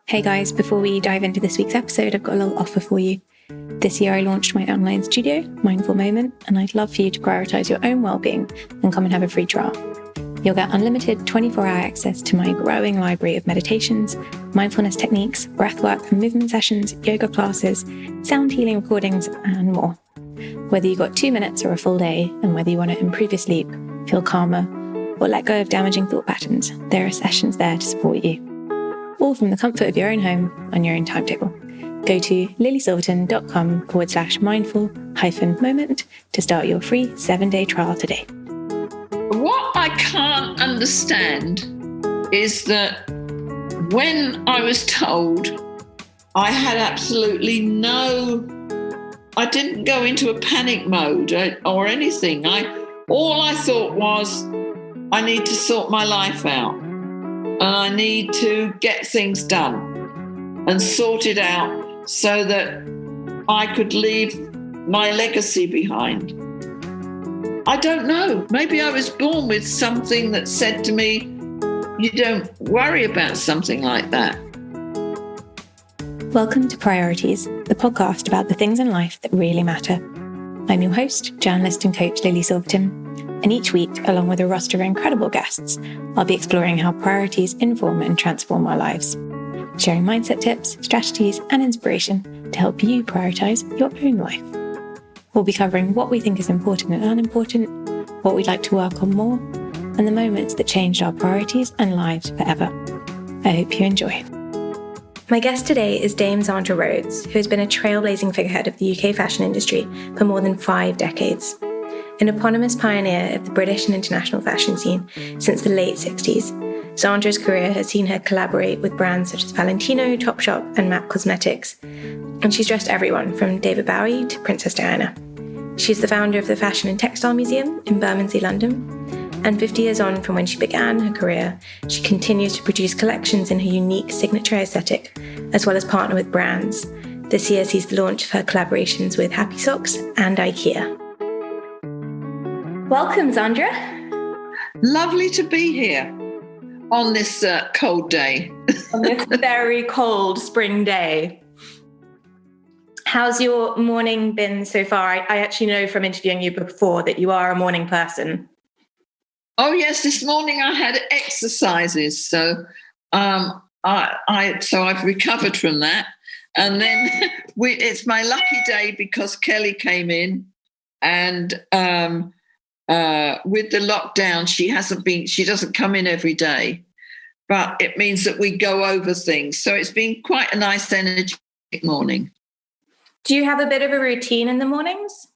Hey guys, before we dive into this week's episode, I've got a little offer for you. This year I launched my online studio, Mindful Moment, and I'd love for you to prioritise your own well-being and come and have a free trial. You'll get unlimited 24-hour access to my growing library of meditations, mindfulness techniques, breathwork and movement sessions, yoga classes, sound healing recordings, and more. Whether you got 2 minutes or a full day, and whether you want to improve your sleep, feel calmer, or let go of damaging thought patterns, there are sessions there to support you. All from the comfort of your own home on your own timetable. Go to lilysilverton.com/mindful-moment to start your free 7-day trial today. What I can't understand is that when I was told, I had absolutely I didn't go into a panic mode or anything. All I thought was, I need to sort my life out. And I need to get things done and sort it out so that I could leave my legacy behind. I don't know. Maybe I was born with something that said to me, you don't worry about something like that. Welcome to Priorities, the podcast about the things in life that really matter. I'm your host, journalist and coach Lily Silverton. And each week, along with a roster of incredible guests, I'll be exploring how priorities inform and transform our lives, sharing mindset tips, strategies, and inspiration to help you prioritise your own life. We'll be covering what we think is important and unimportant, what we'd like to work on more, and the moments that changed our priorities and lives forever. I hope you enjoy. My guest today is Dame Zandra Rhodes, who has been a trailblazing figurehead of the UK fashion industry for more than 5 decades. An eponymous pioneer of the British and international fashion scene since the late 60s, Zandra's career has seen her collaborate with brands such as Valentino, Topshop, and MAC Cosmetics, and she's dressed everyone from David Bowie to Princess Diana. She's the founder of the Fashion and Textile Museum in Bermondsey, London, and 50 years on from when she began her career, she continues to produce collections in her unique signature aesthetic, as well as partner with brands. This year sees the launch of her collaborations with Happy Socks and IKEA. Welcome, Zandra. Lovely to be here on this cold day. On this very cold spring day. How's your morning been so far? I actually know from interviewing you before that you are a morning person. Oh, yes. This morning I had exercises. So I've recovered from that. And then it's my lucky day because Kelly came in and with the lockdown, she doesn't come in every day, but it means that we go over things. So it's been quite a nice, energetic morning. Do you have a bit of a routine in the mornings?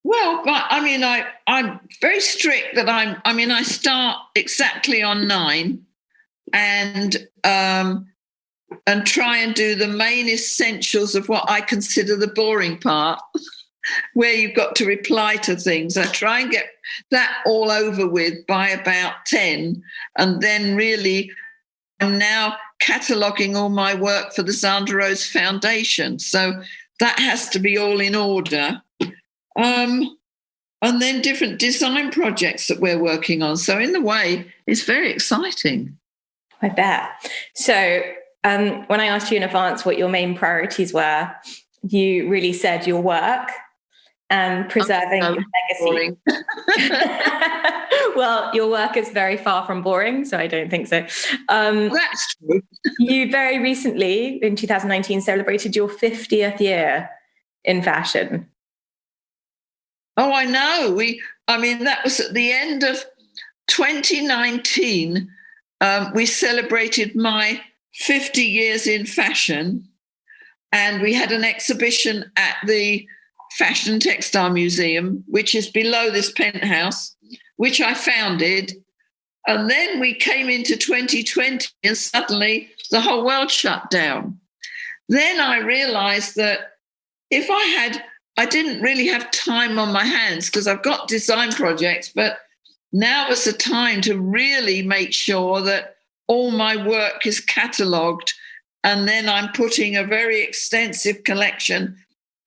Well, but I mean, I'm very strict that I start exactly on 9 and try and do the main essentials of what I consider the boring part. Where you've got to reply to things. I try and get that all over with by about 10. And then really I'm now cataloguing all my work for the Zandra Rhodes Foundation. So that has to be all in order. And then different design projects that we're working on. So in a way, it's very exciting. I bet. So when I asked you in advance what your main priorities were, you really said your work and preserving your legacy. Well, your work is very far from boring, so I don't think so. That's true. You very recently, in 2019, celebrated your 50th year in fashion. Oh, I know. That was at the end of 2019. We celebrated my 50 years in fashion, and we had an exhibition at the Fashion and Textile Museum, which is below this penthouse, which I founded. And then we came into 2020 and suddenly the whole world shut down. Then I realized that I didn't really have time on my hands because I've got design projects, but now was the time to really make sure that all my work is catalogued. And then I'm putting a very extensive collection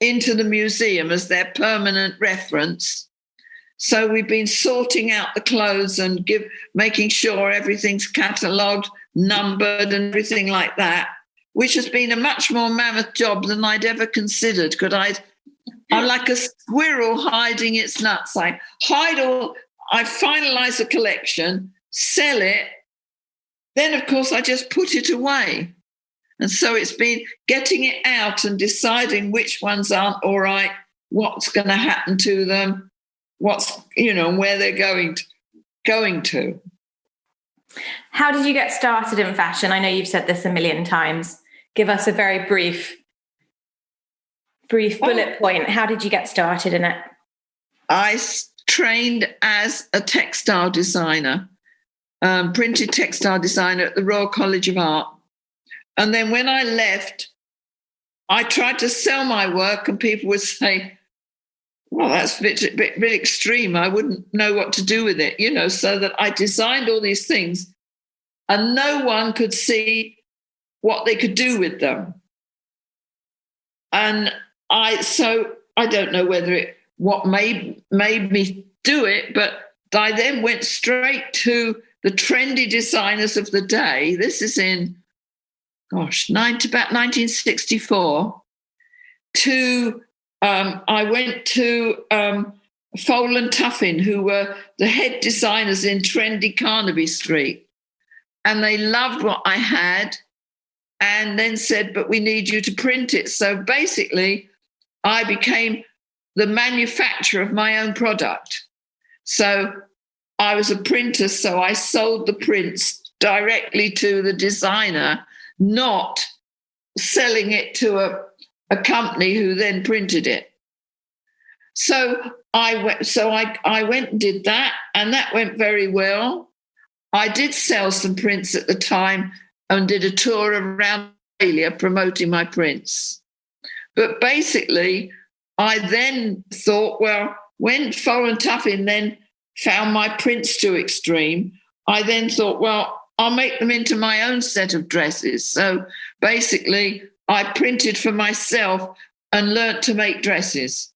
into the museum as their permanent reference. So we've been sorting out the clothes and making sure everything's catalogued, numbered, and everything like that, which has been a much more mammoth job than I'd ever considered. Because I'm like a squirrel hiding its nuts. I finalize a collection, sell it, then of course I just put it away. And so it's been getting it out and deciding which ones aren't all right, what's going to happen to them, where they're going to. How did you get started in fashion? I know you've said this a million times. Give us a very brief bullet point. How did you get started in it? I trained as a textile designer, printed textile designer at the Royal College of Art. And then when I left, I tried to sell my work and people would say, well, that's a bit extreme. I wouldn't know what to do with it, so that I designed all these things and no one could see what they could do with them. And I don't know what made me do it, but I then went straight to the trendy designers of the day. This is in, about 1964, I went to Fole and Tuffin, who were the head designers in trendy Carnaby Street. And they loved what I had and then said, but we need you to print it. So basically, I became the manufacturer of my own product. So I was a printer, so I sold the prints directly to the designer, not selling it to a company who then printed it. So I went and did that, and that went very well. I did sell some prints at the time and did a tour around Australia promoting my prints. But basically, I then thought, well, when Fole and Tuffin then found my prints too extreme, I then thought, well, I'll make them into my own set of dresses. So basically, I printed for myself and learnt to make dresses.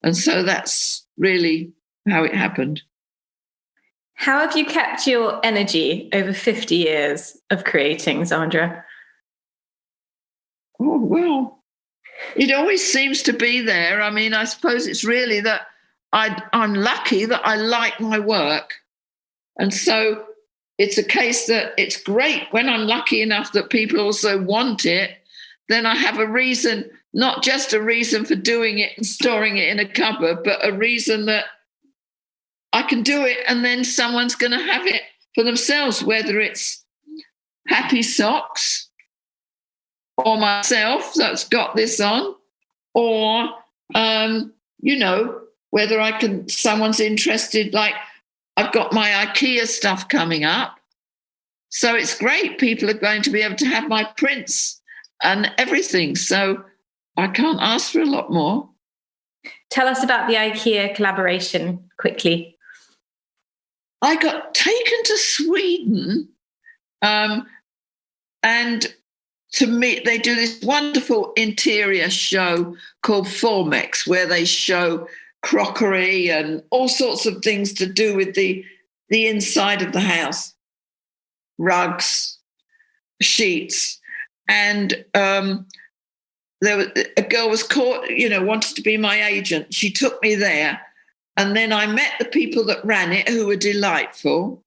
And so that's really how it happened. How have you kept your energy over 50 years of creating, Zandra? Oh, well, it always seems to be there. I mean, I suppose it's really that I'm lucky that I like my work. And so it's a case that it's great when I'm lucky enough that people also want it, then I have a reason, not just a reason for doing it and storing it in a cupboard, but a reason that I can do it and then someone's going to have it for themselves, whether it's Happy Socks or myself that's got this on, or, whether someone's interested, like I've got my IKEA stuff coming up. So it's great. People are going to be able to have my prints and everything. So I can't ask for a lot more. Tell us about the IKEA collaboration quickly. I got taken to Sweden and to meet, they do this wonderful interior show called Formex, where they show crockery and all sorts of things to do with the inside of the house, rugs, sheets. And there was a girl was caught, wanted to be my agent. She took me there. And then I met the people that ran it, who were delightful.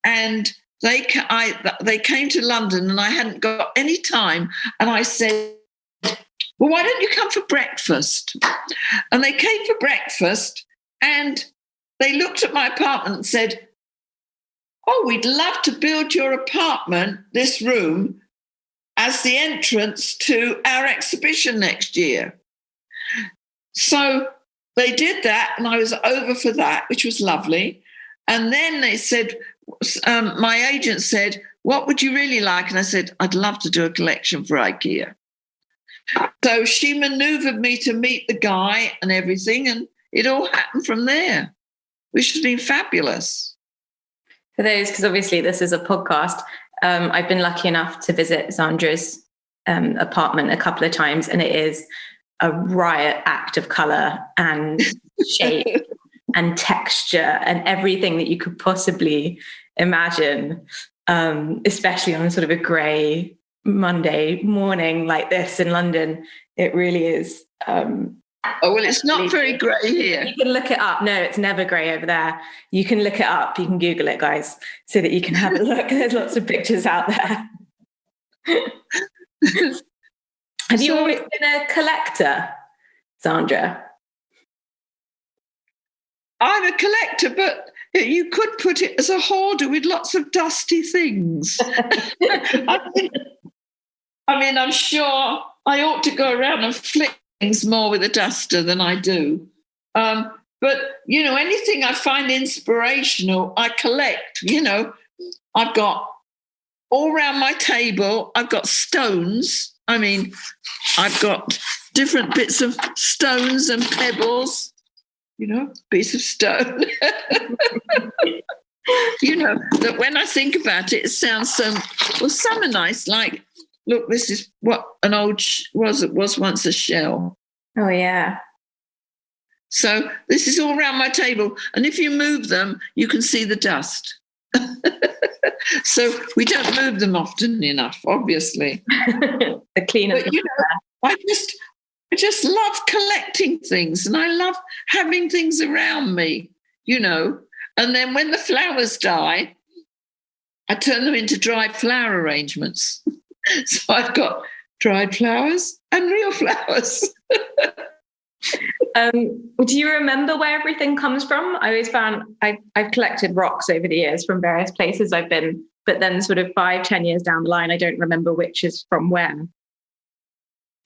And they came to London and I hadn't got any time. And I said, well, why don't you come for breakfast? And they came for breakfast and they looked at my apartment and said, oh, we'd love to build your apartment, this room, as the entrance to our exhibition next year. So they did that, and I was over for that, which was lovely. And then they said, my agent said, what would you really like? And I said, I'd love to do a collection for IKEA. So she maneuvered me to meet the guy and everything, and it all happened from there, which has been fabulous. For those, because obviously this is a podcast, I've been lucky enough to visit Zandra's apartment a couple of times, and it is a riot act of colour and shape and texture and everything that you could possibly imagine, especially on sort of a grey Monday morning like this in London. It really is. Oh, well, it's not very grey here. You can look it up. No, it's never grey over there. You can look it up. You can Google it, guys, so that you can have a look. There's lots of pictures out there. Have you always been a collector, Zandra? I'm a collector, but you could put it as a hoarder with lots of dusty things. I mean, I'm sure I ought to go around and flick things more with a duster than I do. But, you know, anything I find inspirational, I collect. You know, I've got all around my table, I've got stones. I mean, I've got different bits of stones and pebbles. You know, piece of stone. You know, that when I think about it, it sounds so, well, some are nice, like, look, this is what an old was once a shell. Oh, yeah. So this is all around my table. And if you move them, you can see the dust. So we don't move them often enough, obviously. The cleaner. But, you know, I just love collecting things, and I love having things around me, you know. And then when the flowers die, I turn them into dried flower arrangements. So I've got dried flowers and real flowers. Do you remember where everything comes from? I always found I've collected rocks over the years from various places I've been, but then sort of 5-10 years down the line, I don't remember which is from where.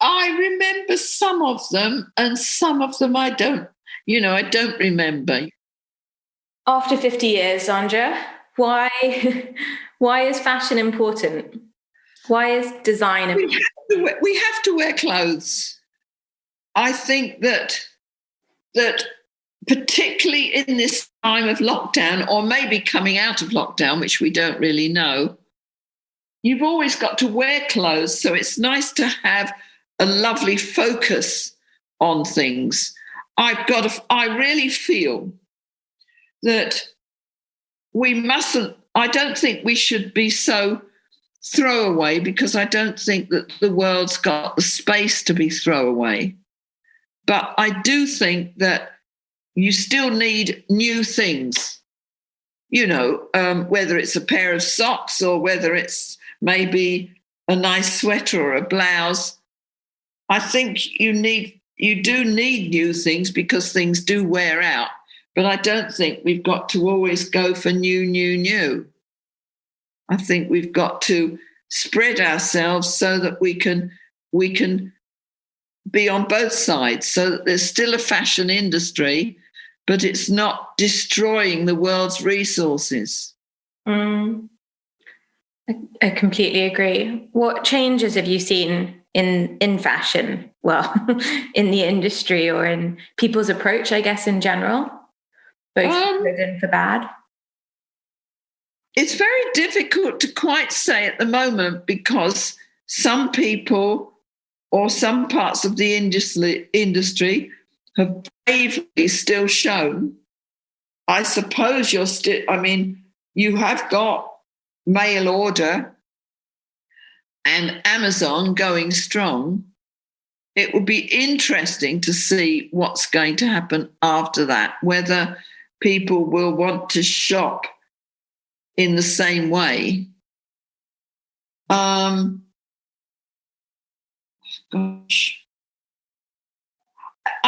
I remember some of them, and some of them I don't remember. After 50 years, Zandra, why is fashion important? Why is design important? We have to wear clothes. I think that particularly in this time of lockdown, or maybe coming out of lockdown, which we don't really know, you've always got to wear clothes. So it's nice to have a lovely focus on things. I really feel that I don't think we should be so throwaway, because I don't think that the world's got the space to be throwaway. But I do think that you still need new things, you know, whether it's a pair of socks or whether it's maybe a nice sweater or a blouse. I think you do need new things, because things do wear out. But I don't think we've got to always go for new. I think we've got to spread ourselves so that we can be on both sides, so that there's still a fashion industry, but it's not destroying the world's resources. I completely agree. What changes have you seen in fashion? Well, in the industry or in people's approach, I guess, in general, both for good and for bad? It's very difficult to quite say at the moment, because some people or some parts of the industry have bravely still shown. I suppose you have got mail order and Amazon going strong. It would be interesting to see what's going to happen after that, whether people will want to shop in the same way. I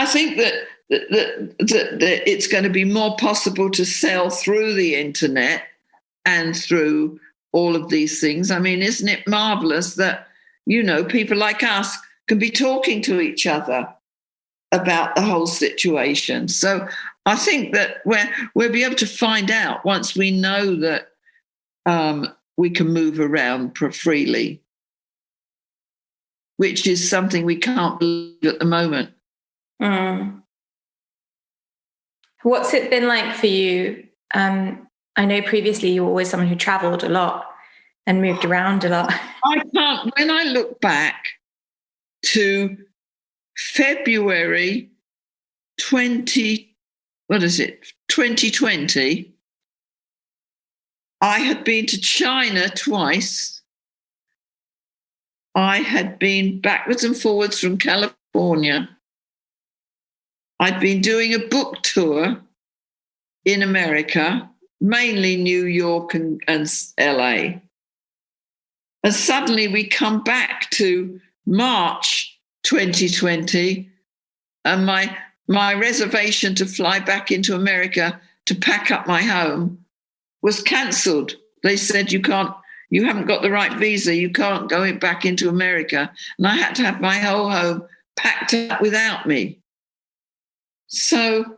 think that it's going to be more possible to sell through the internet and through all of these things. I mean, isn't it marvelous that, you know, people like us can be talking to each other about the whole situation? So I think that we'll be able to find out once we know that we can move around freely, which is something we can't believe at the moment. What's it been like for you? I know previously you were always someone who travelled a lot and moved around a lot. When I look back to February 2020, 2020, I had been to China twice. I had been backwards and forwards from California. I'd been doing a book tour in America, mainly New York and LA. And suddenly we come back to March 2020, and my reservation to fly back into America to pack up my home was cancelled. They said, you haven't got the right visa, you can't go back into America. And I had to have my whole home packed up without me. So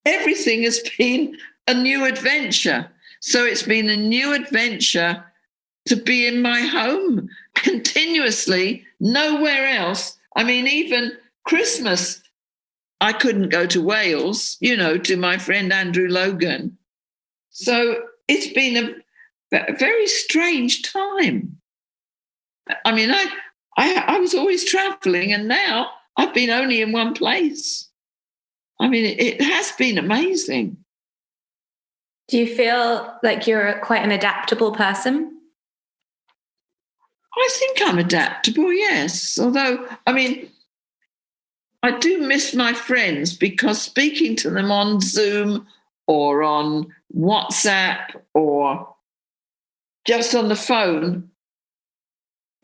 everything has been a new adventure. So it's been a new adventure to be in my home continuously, nowhere else. I mean, even Christmas, I couldn't go to Wales, to my friend Andrew Logan. So it's been a very strange time. I mean, I was always traveling, and now I've been only in one place. I mean, it has been amazing. Do you feel like you're quite an adaptable person? I think I'm adaptable, yes. Although, I mean, I do miss my friends, because speaking to them on Zoom or on WhatsApp or just on the phone,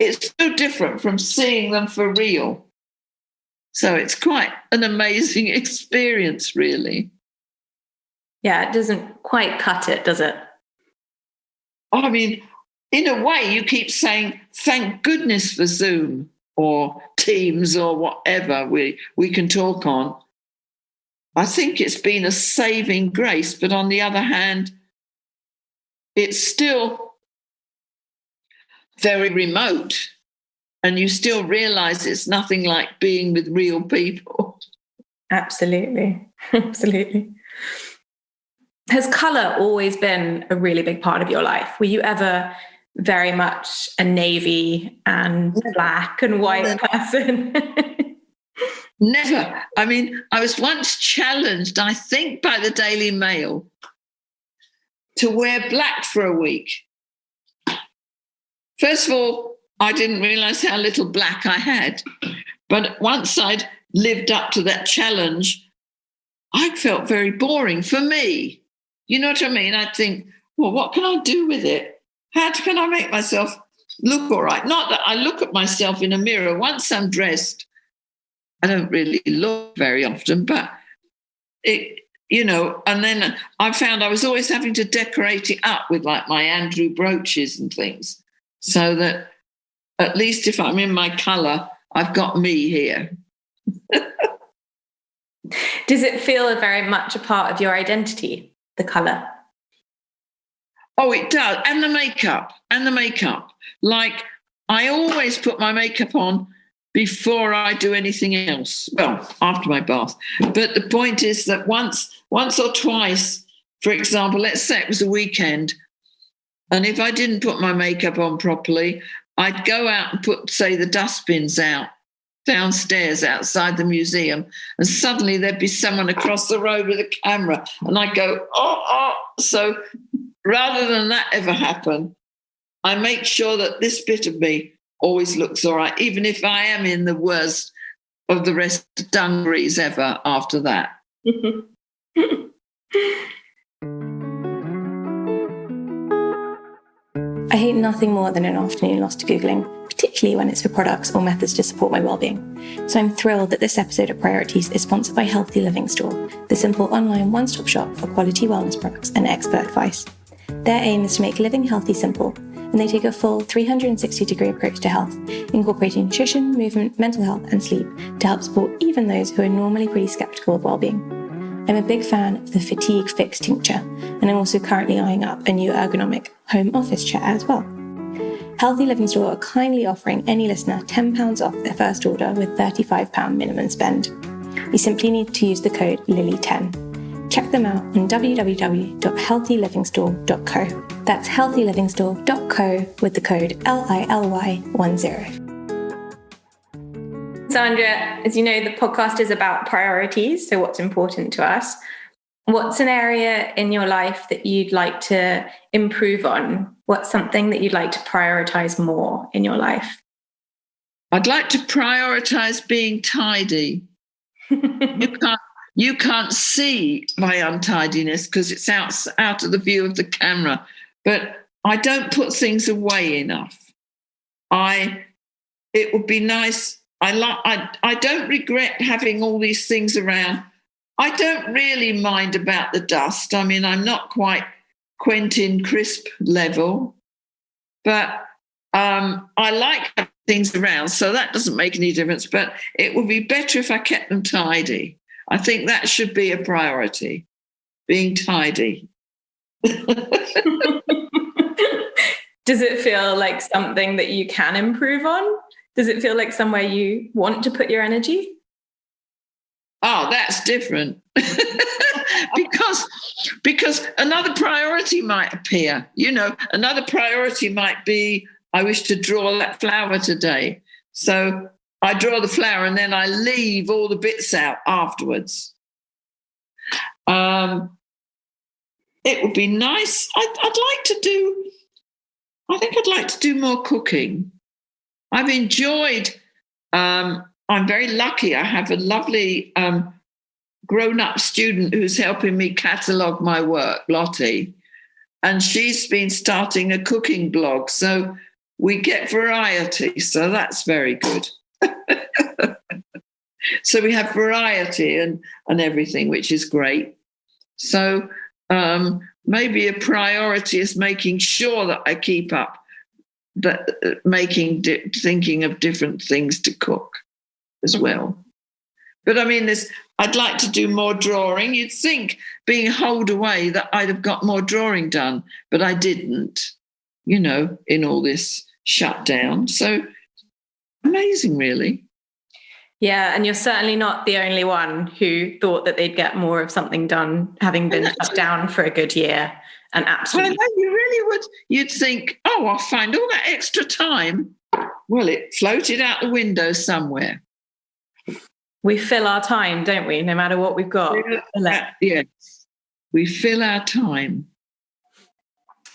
it's so different from seeing them for real. So it's quite an amazing experience, really. Yeah, it doesn't quite cut it, does it? I mean, in a way, you keep saying, thank goodness for Zoom or Teams or whatever we can talk on. I think it's been a saving grace, but on the other hand, it's still very remote, and you still realize it's nothing like being with real people. Absolutely. Absolutely. Has colour always been a really big part of your life? Were you ever very much a navy and black and white person? Never. I mean, I was once challenged, I think, by the Daily Mail to wear black for a week. First of all, I didn't realise how little black I had. But once I'd lived up to that challenge, I felt very boring for me. You know what I mean? I'd think, well, what can I do with it? How can I make myself look all right? Not that I look at myself in a mirror. Once I'm dressed, I don't really look very often, but and then I found I was always having to decorate it up with like my Andrew brooches and things, so that at least if I'm in my colour, I've got me here. Does it feel very much a part of your identity, the colour? Oh, it does. And the makeup. Like, I always put my makeup on before I do anything else. Well, after my bath. But the point is that once or twice, for example, let's say it was a weekend, and if I didn't put my makeup on properly, I'd go out and put, say, the dustbins out downstairs outside the museum, and suddenly there'd be someone across the road with a camera, and I'd go, oh. So rather than that ever happen, I make sure that this bit of me always looks all right, even if I am in the worst of the rest of dungarees ever after that. I hate nothing more than an afternoon lost to Googling, particularly when it's for products or methods to support my well-being. So I'm thrilled that this episode of Priorities is sponsored by Healthy Living Store, the simple online one-stop shop for quality wellness products and expert advice. Their aim is to make living healthy simple, and they take a full 360-degree approach to health, incorporating nutrition, movement, mental health, and sleep to help support even those who are normally pretty skeptical of well-being. I'm a big fan of the Fatigue Fix tincture, and I'm also currently eyeing up a new ergonomic home office chair as well. Healthy Living Store are kindly offering any listener £10 off their first order with £35 minimum spend. You simply need to use the code LILY10. Check them out on www.healthylivingstore.co. That's healthylivingstore.co with the code LILY10. Zandra, as you know, the podcast is about priorities, so what's important to us. What's an area in your life that you'd like to improve on? What's something that you'd like to prioritize more in your life? I'd like to prioritize being tidy. You can't see my untidiness because it's out of the view of the camera, but I don't put things away enough. It would be nice. I don't regret having all these things around. I don't really mind about the dust. I mean, I'm not quite Quentin Crisp level, but I like having things around, so that doesn't make any difference. But it would be better if I kept them tidy. I think that should be a priority, being tidy. Does it feel like something that you can improve on? Does it feel like somewhere you want to put your energy? Oh, that's different. because another priority might appear. You know, another priority might be, I wish to draw that flower today. So I draw the flower and then I leave all the bits out afterwards. It would be nice. I think I'd like to do more cooking. I've enjoyed, I'm very lucky. I have a lovely grown-up student who's helping me catalogue my work, Lottie, and she's been starting a cooking blog. So we get variety. So that's very good. So we have variety and everything, which is great. So maybe a priority is making sure that I keep up, that thinking of different things to cook as well. But I mean, I'd like to do more drawing. You'd think being holed away that I'd have got more drawing done, but I didn't, you know, in all this shutdown. So amazing, really. Yeah, and you're certainly not the only one who thought that they'd get more of something done having been shut down for a good year. And absolutely. Well, you really would. You'd think, oh, I'll find all that extra time. Well, it floated out the window somewhere. We fill our time, don't we? No matter what we've got. Yes, we fill our time.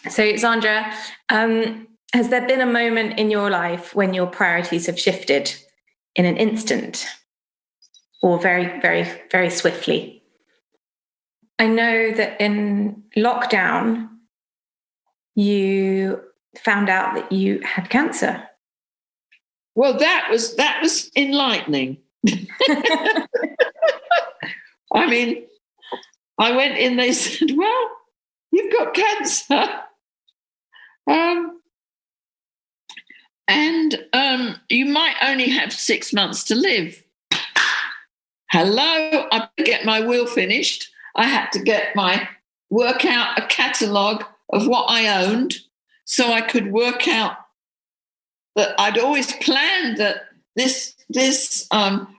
So, Zandra, has there been a moment in your life when your priorities have shifted in an instant or very, very, very swiftly? I know that in lockdown, you found out that you had cancer. Well, that was enlightening. I mean, I went in, they said, well, you've got cancer. And you might only have 6 months to live. Hello, I had to get my will finished. I had to work out a catalogue of what I owned so I could work out that I'd always planned that this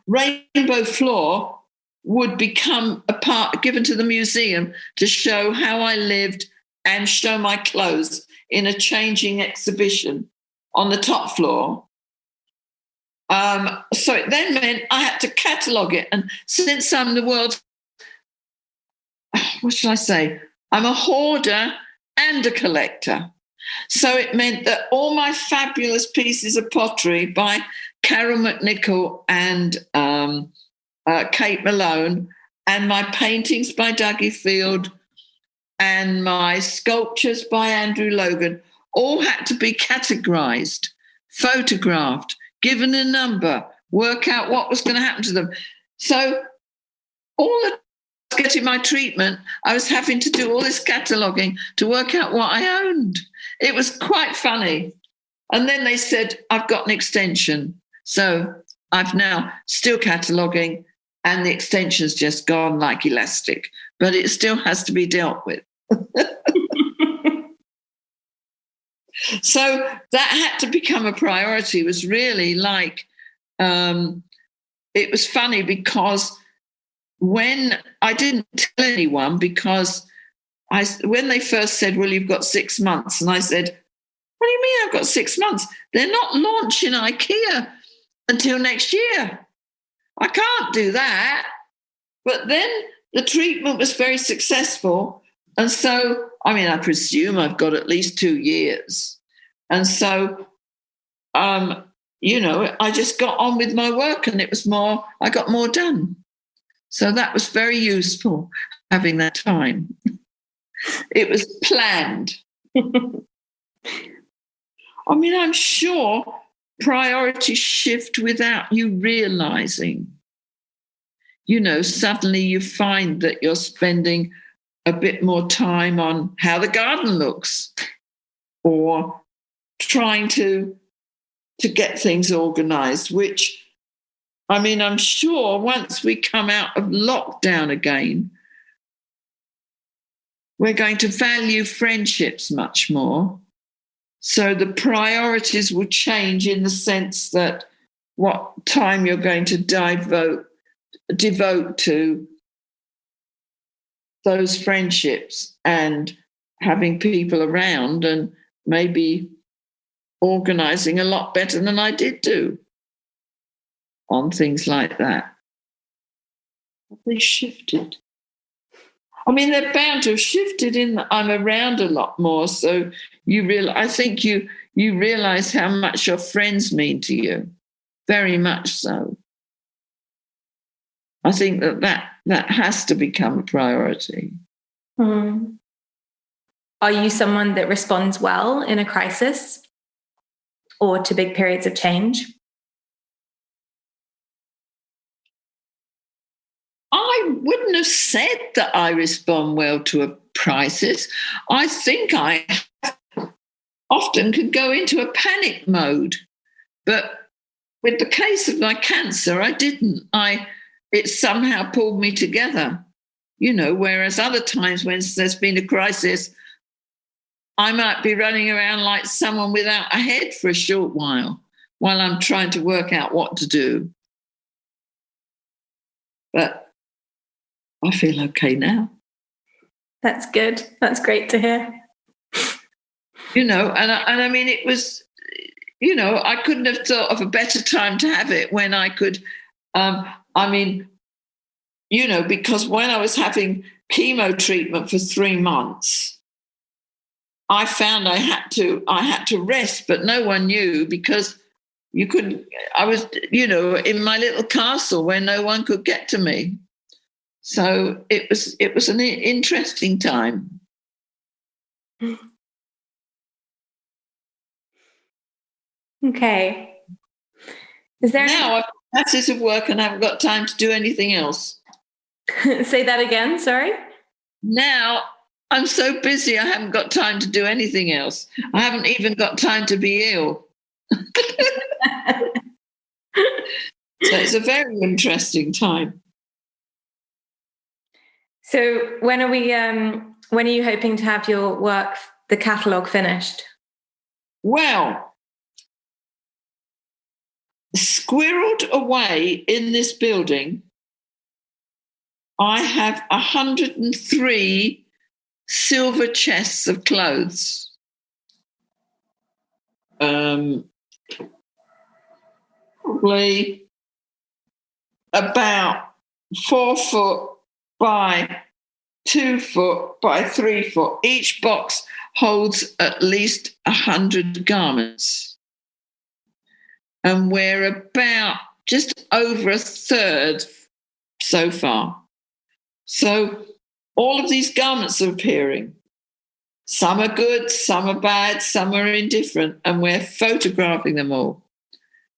rainbow floor would become a part given to the museum to show how I lived and show my clothes in a changing exhibition on the top floor. So it then meant I had to catalogue it. And since I'm the world's, what should I say? I'm a hoarder and a collector. So it meant that all my fabulous pieces of pottery by Carol McNichol and Kate Malone, and my paintings by Dougie Field, and my sculptures by Andrew Logan, all had to be categorised, photographed, given a number, work out what was going to happen to them. So all the getting my treatment, I was having to do all this cataloguing to work out what I owned. It was quite funny. And then they said, I've got an extension. So I've now still cataloguing, and the extension's just gone like elastic, but it still has to be dealt with. So that had to become a priority. It was really like, it was funny because when I didn't tell anyone, because when they first said, well, you've got 6 months, and I said, what do you mean I've got 6 months? They're not launching IKEA until next year. I can't do that. But then the treatment was very successful. And so, I presume I've got at least 2 years. And so, I just got on with my work, and I got more done. So that was very useful, having that time. It was planned. I'm sure priorities shift without you realizing. Suddenly you find that you're spending a bit more time on how the garden looks, or trying to get things organized, which, I'm sure once we come out of lockdown again, we're going to value friendships much more. So the priorities will change in the sense that what time you're going to devote to those friendships and having people around, and maybe organizing a lot better than I did do on things like that. They shifted. They're bound to have shifted in that I'm around a lot more. So I think you realize how much your friends mean to you. Very much so. I think that has to become a priority. Mm. Are you someone that responds well in a crisis or to big periods of change? I wouldn't have said that I respond well to a crisis. I think I often could go into a panic mode. But with the case of my cancer, I didn't. It somehow pulled me together, whereas other times when there's been a crisis, I might be running around like someone without a head for a short while I'm trying to work out what to do. But I feel okay now. That's good. That's great to hear. It was, I couldn't have thought of a better time to have it when I could, because when I was having chemo treatment for 3 months, I found I had to rest, but no one knew, because you couldn't. I was, in my little castle where no one could get to me. So it was an interesting time. Okay. Is there now I've got masses of work and I haven't got time to do anything else. Say that again, sorry? Now I'm so busy I haven't got time to do anything else. I haven't even got time to be ill. So it's a very interesting time. So when are you hoping to have your work, the catalogue, finished? Well, squirreled away in this building, I have 103 silver chests of clothes. Probably about 4 foot by 2 foot by 3 foot. Each box holds at least 100 garments. And we're about just over a third so far. So all of these garments are appearing. Some are good, some are bad, some are indifferent, and we're photographing them all.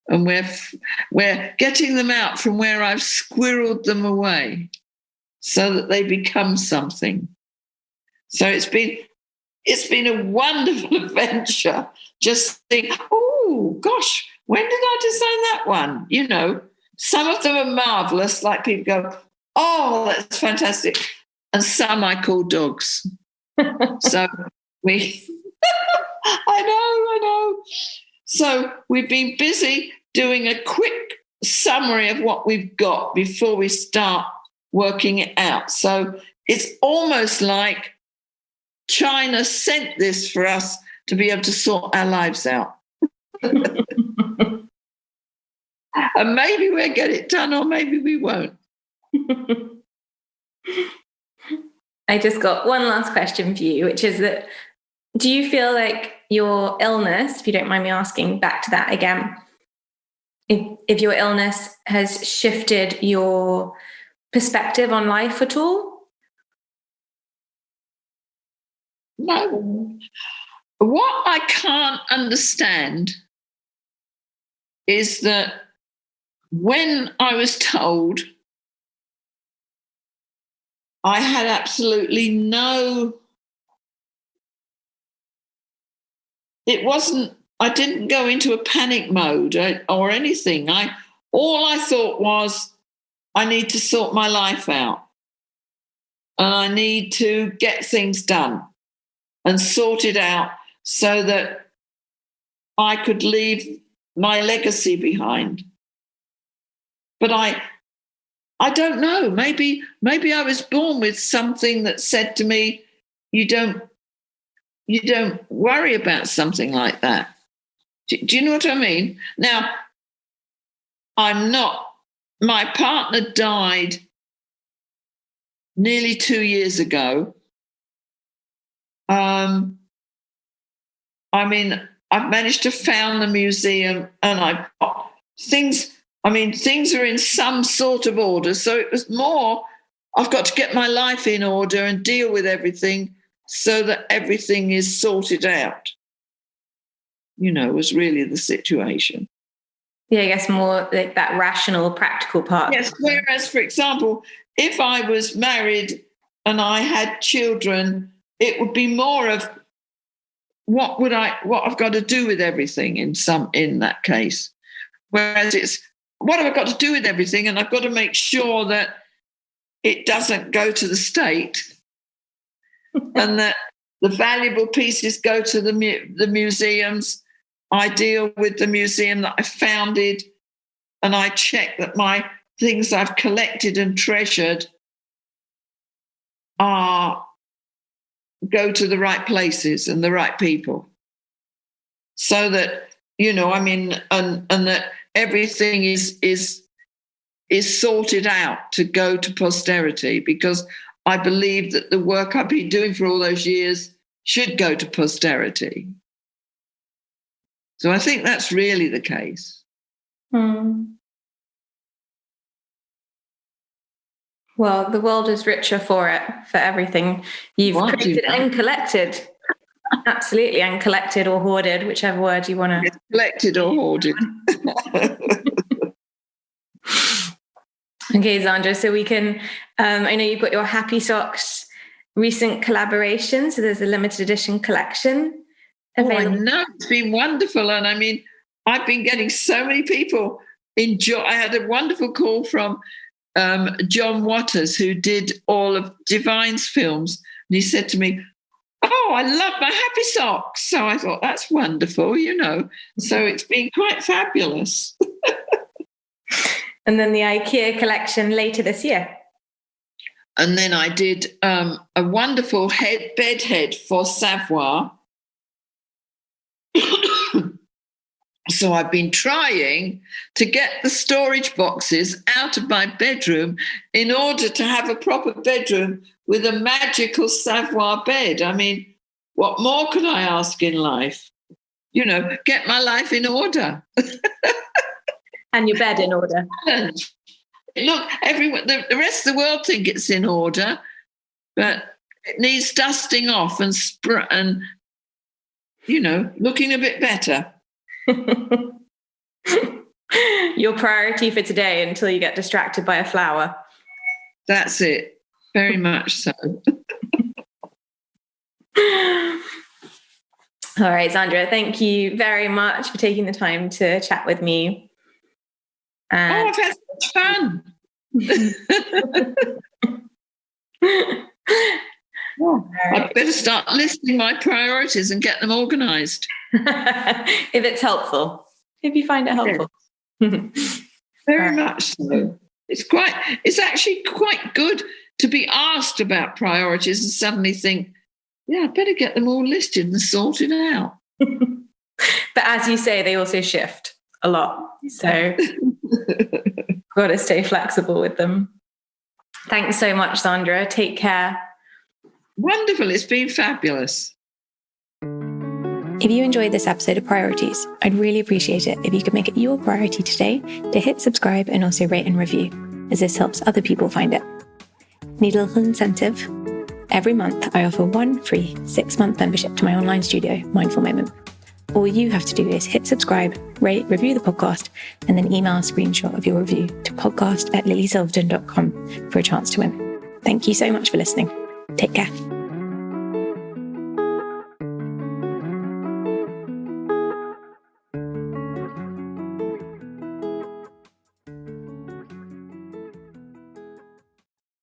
And we're getting them out from where I've squirreled them away so that they become something. So it's been a wonderful adventure. Just think, oh gosh, when did I design that one? Some of them are marvelous, like people go, oh, that's fantastic. And some I call dogs. So I know. So we've been busy doing a quick summary of what we've got before we start working it out. So it's almost like China sent this for us to be able to sort our lives out. And maybe we'll get it done or maybe we won't. I just got one last question for you, which is that do you feel like your illness, if you don't mind me asking back to that again, if your illness has shifted your perspective on life at all? No. What I can't understand is that when I was told I had absolutely no, I didn't go into a panic mode or anything. All I thought was, I need to sort my life out and I need to get things done and sort it out so that I could leave my legacy behind. But I don't know. Maybe I was born with something that said to me, you don't worry about something like that. Do you know what I mean? Now, my partner died nearly 2 years ago. I've managed to found the museum and things are in some sort of order. So it was more, I've got to get my life in order and deal with everything so that everything is sorted out, was really the situation. Yeah, I guess more like that rational, practical part. Yes, whereas, for example, if I was married and I had children, it would be more of what I've got to do with everything in that case. Whereas it's what have I got to do with everything, and I've got to make sure that it doesn't go to the state and that the valuable pieces go to the museums. I deal with the museum that I founded and I check that my things I've collected and treasured go to the right places and the right people, so that and that everything is sorted out to go to posterity, because I believe that the work I've been doing for all those years should go to posterity. So I think that's really the case. Well, the world is richer for everything you've created and collected. Absolutely, and collected or hoarded, whichever word you want to. Yes, collected or hoarded. Okay, Zandra, so we can, I know you've got your Happy Socks recent collaboration, so there's a limited edition collection available. I know, it's been wonderful. And I've been getting so many people enjoy. I had a wonderful call from John Waters, who did all of Divine's films. And he said to me, "Oh, I love my Happy Socks." So I thought, that's wonderful, So it's been quite fabulous. And then the IKEA collection later this year. And then I did a wonderful bed head for Savoir. So I've been trying to get the storage boxes out of my bedroom in order to have a proper bedroom with a magical Savoir bed. I mean, what more could I ask in life? Get my life in order. And your bed in order. Look, everyone, the rest of the world think it's in order, but it needs dusting off and looking a bit better. Your priority for today until you get distracted by a flower. That's it. Very much so. All right, Zandra, thank you very much for taking the time to chat with me. I've had such fun. I better start listing my priorities and get them organised. If it's helpful, if you find it helpful. Very much so. It's actually quite good to be asked about priorities and suddenly think, I better get them all listed and sorted out. But as you say, they also shift a lot. So Got to stay flexible with them. Thanks so much, Zandra. Take care. Wonderful. It's been fabulous. If you enjoyed this episode of Priorities, I'd really appreciate it if you could make it your priority today to hit subscribe and also rate and review, as this helps other people find it. Need a little incentive? Every month, I offer one free 6-month membership to my online studio, Mindful Moment. All you have to do is hit subscribe, rate, review the podcast, and then email a screenshot of your review to podcast@lilysilverton.com for a chance to win. Thank you so much for listening. Take care.